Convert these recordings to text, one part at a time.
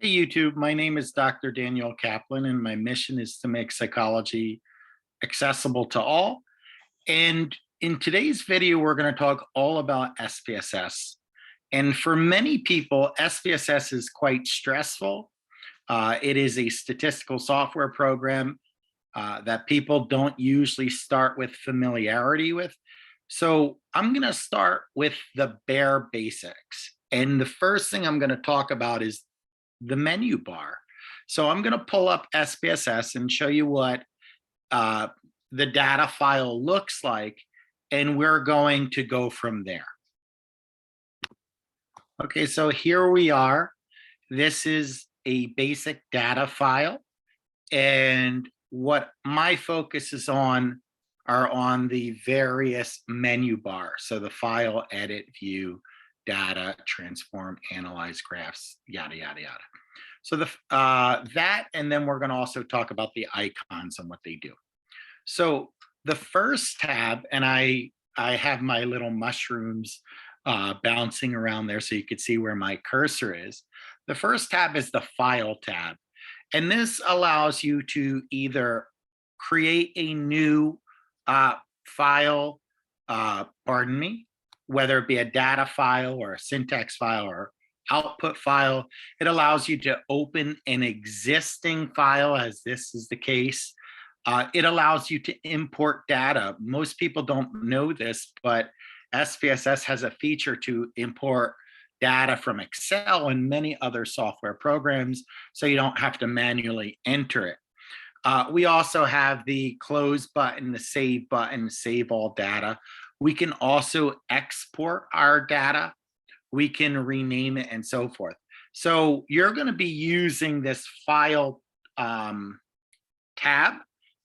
Hey YouTube, my name is Dr. Daniel Kaplan, and my mission is to make psychology accessible to all. And in today's video, we're going to talk all about SPSS. And for many people, SPSS is quite stressful. It is a statistical software program that people don't usually start with familiarity with. So I'm going to start with the bare basics. And the first thing I'm going to talk about is the menu bar. So I'm going to pull up SPSS and show you what the data file looks like, and we're going to go from there. Okay, so here we are. This is a basic data file, and what my focus is on are on the various menu bars. So the file, edit, view, data, transform, analyze, graphs, yada, yada, yada. So that, and then we're going to also talk about the icons and what they do. So the first tab, and I have my little mushrooms bouncing around there so you can see where my cursor is. The first tab is the File tab. And this allows you to either create a new file, whether it be a data file or a syntax file or output file. It allows you to open an existing file, as this is the case. It allows you to import data. Most people don't know this, but SPSS has a feature to import data from Excel and many other software programs, so you don't have to manually enter it. We also have the close button, the save button, save all data. We can also export our data. We can rename it and so forth. So you're going to be using this file tab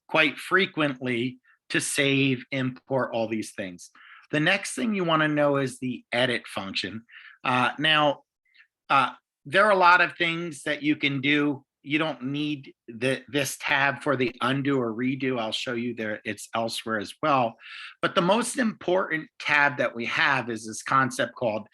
quite frequently to save, import, all these things. The next thing you want to know is the edit function. Now, there are a lot of things that you can do. You don't need this tab for the undo or redo. I'll show you there, it's elsewhere as well. But the most important tab that we have is this concept called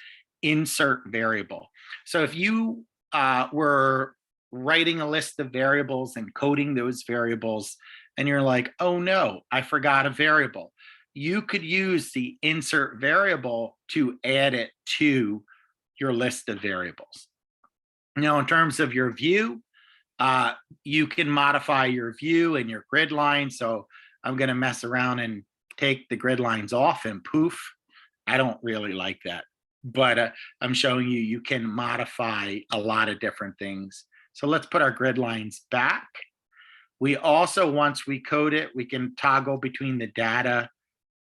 insert variable. So if you were writing a list of variables and coding those variables, and you're like, oh no, I forgot a variable, you could use the insert variable to add it to your list of variables. Now, in terms of your view, you can modify your view and your grid line. So I'm going to mess around and take the grid lines off, and poof, I don't really like that. But I'm showing you, you can modify a lot of different things. So let's put our grid lines back. We also, once we code it, we can toggle between the data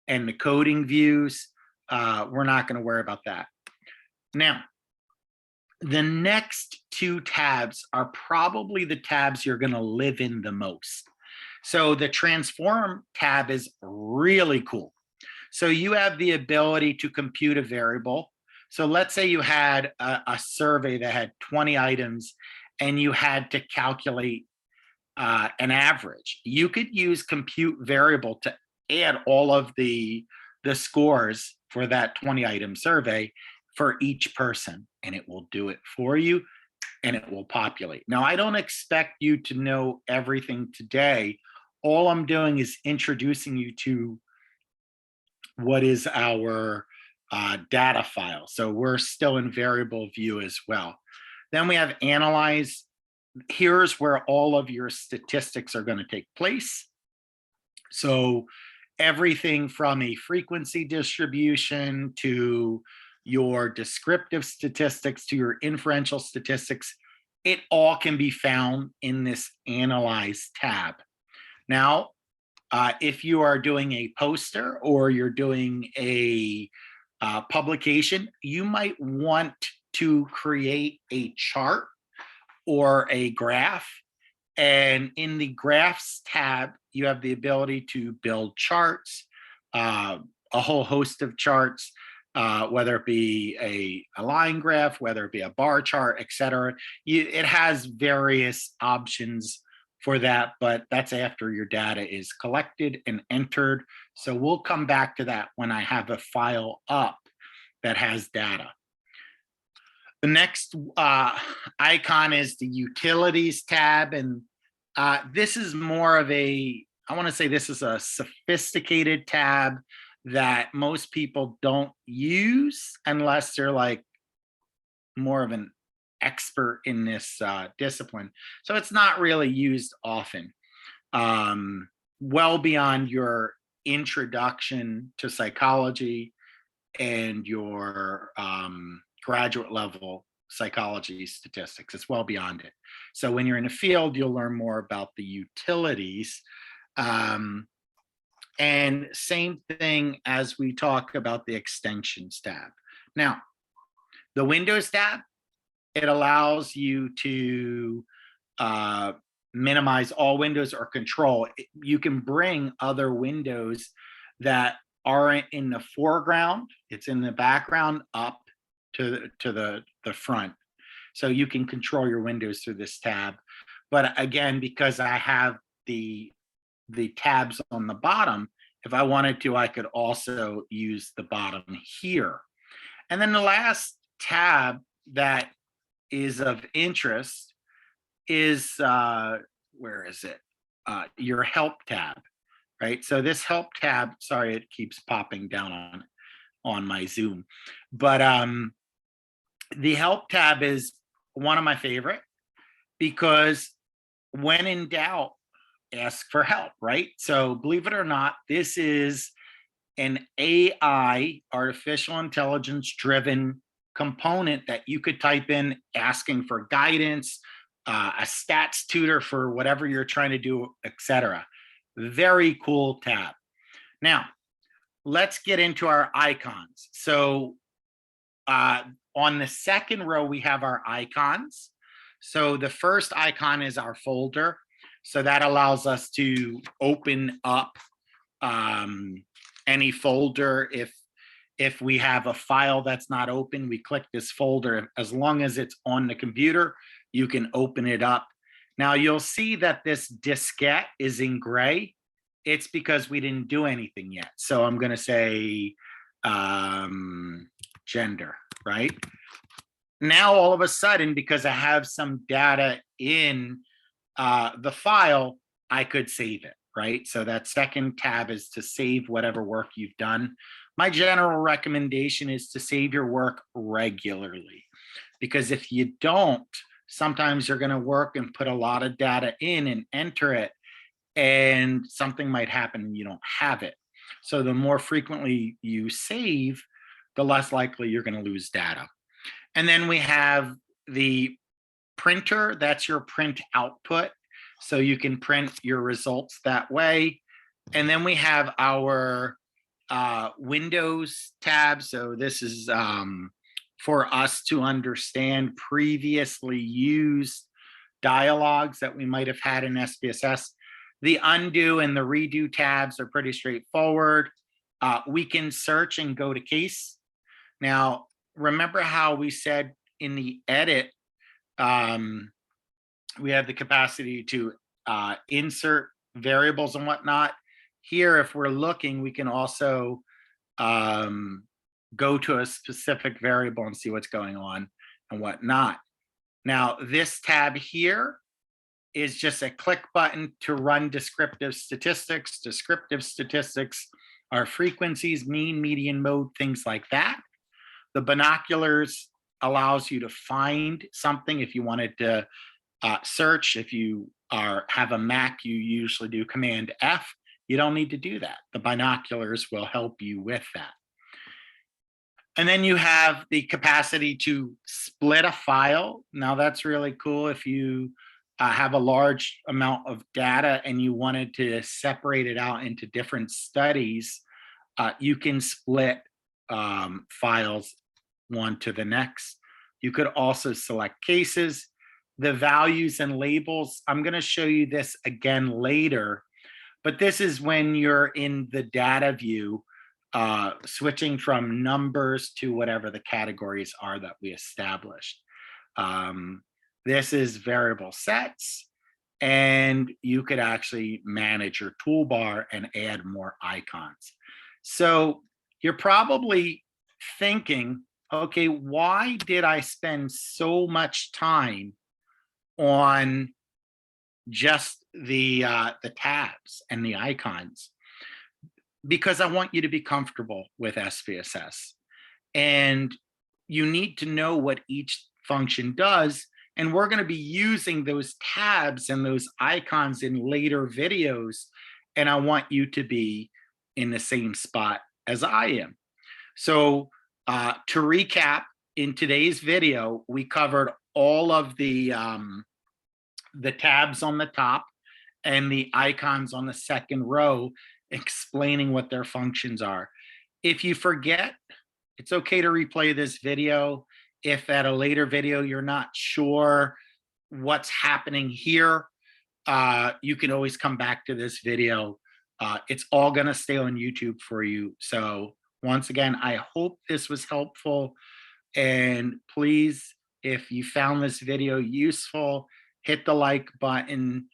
and the coding views. We're not going to worry about that. Now, the next two tabs are probably the tabs you're going to live in the most. So the transform tab is really cool. So you have the ability to compute a variable. So let's say you had a survey that had 20 items and you had to calculate an average. You could use compute variable to add all of the scores for that 20 item survey for each person, and it will do it for you and it will populate. Now, I don't expect you to know everything today. All I'm doing is introducing you to what is our data file. So we're still in variable view as well. Then we have analyze. Here's where all of your statistics are going to take place. So everything from a frequency distribution to your descriptive statistics to your inferential statistics, it all can be found in this Analyze tab. Now, if you are doing a poster or you're doing a publication, you might want to create a chart or a graph. And in the Graphs tab, you have the ability to build charts, a whole host of charts, whether it be a line graph, whether it be a bar chart, etc. It has various options for that, but that's after your data is collected and entered. So we'll come back to that when I have a file up that has data. The next icon is the Utilities tab, and this is more of a, I want to say this is a sophisticated tab that most people don't use unless they're like more of an expert in this discipline. So it's not really used often. Well beyond your introduction to psychology and your graduate level psychology statistics. It's well beyond it. So when you're in the field, you'll learn more about the utilities. And same thing as we talk about the extensions tab. Now, the Windows tab, it allows you to minimize all windows or control. You can bring other windows that aren't in the foreground, it's in the background, up to the front. So you can control your windows through this tab. But again, because I have the tabs on the bottom, if I wanted to, I could also use the bottom here. And then the last tab that is of interest is, where is it? Your help tab, right? So this help tab, sorry, it keeps popping down on my Zoom, but the help tab is one of my favorite because when in doubt, ask for help, right? So believe it or not, this is an AI, artificial intelligence driven component that you could type in asking for guidance, a stats tutor for whatever you're trying to do, etc. Very cool tab. Now, let's get into our icons. So on the second row, we have our icons. So the first icon is our folder. So that allows us to open up any folder. If we have a file that's not open, we click this folder. As long as it's on the computer, you can open it up. Now you'll see that this diskette is in gray. It's because we didn't do anything yet. So I'm going to say gender, right? Now all of a sudden, because I have some data in the file, I could save it, right? So that second tab is to save whatever work you've done. My general recommendation is to save your work regularly, because if you don't, sometimes you're going to work and put a lot of data in and enter it, and something might happen and you don't have it. So the more frequently you save, the less likely you're going to lose data. And then we have the printer, that's your print output. So you can print your results that way. And then we have our Windows tab. So this is for us to understand previously used dialogues that we might have had in SPSS. The undo and the redo tabs are pretty straightforward. We can search and go to case. Now, remember how we said in the edit, we have the capacity to insert variables and whatnot. Here, if we're looking, we can also go to a specific variable and see what's going on and whatnot. Now, this tab here is just a click button to run descriptive statistics. Descriptive statistics are frequencies, mean, median, mode, things like that. The binoculars allows you to find something if you wanted to search. If you have a Mac, you usually do Command F. You don't need to do that. The binoculars will help you with that. And then you have the capacity to split a file. Now that's really cool. If you have a large amount of data and you wanted to separate it out into different studies, you can split files one to the next. You could also select cases. The values and labels, I'm going to show you this again later, but this is when you're in the data view, switching from numbers to whatever the categories are that we established. This is variable sets, and you could actually manage your toolbar and add more icons. So you're probably thinking, okay, why did I spend so much time on just the tabs and the icons? Because I want you to be comfortable with SPSS. And you need to know what each function does. And we're going to be using those tabs and those icons in later videos. And I want you to be in the same spot as I am. So to recap, in today's video, we covered all of the tabs on the top and the icons on the second row, explaining what their functions are. If you forget, it's okay to replay this video. If at a later video you're not sure what's happening here, you can always come back to this video. It's all going to stay on YouTube for you. So once again, I hope this was helpful. And please, if you found this video useful, hit the like button.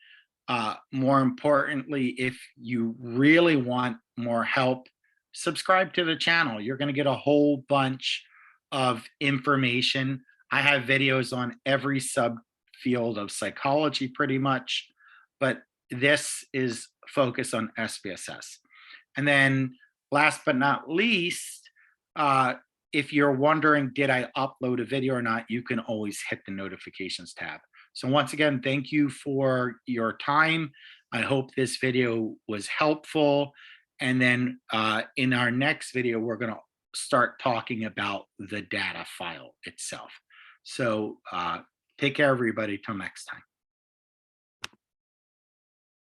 More importantly, if you really want more help, subscribe to the channel. You're going to get a whole bunch of information. I have videos on every subfield of psychology pretty much, but this is focused on SPSS. And then last but not least, if you're wondering, did I upload a video or not, you can always hit the notifications tab. So once again, thank you for your time. I hope this video was helpful. And then in our next video, we're going to start talking about the data file itself. So take care, everybody. Till next time.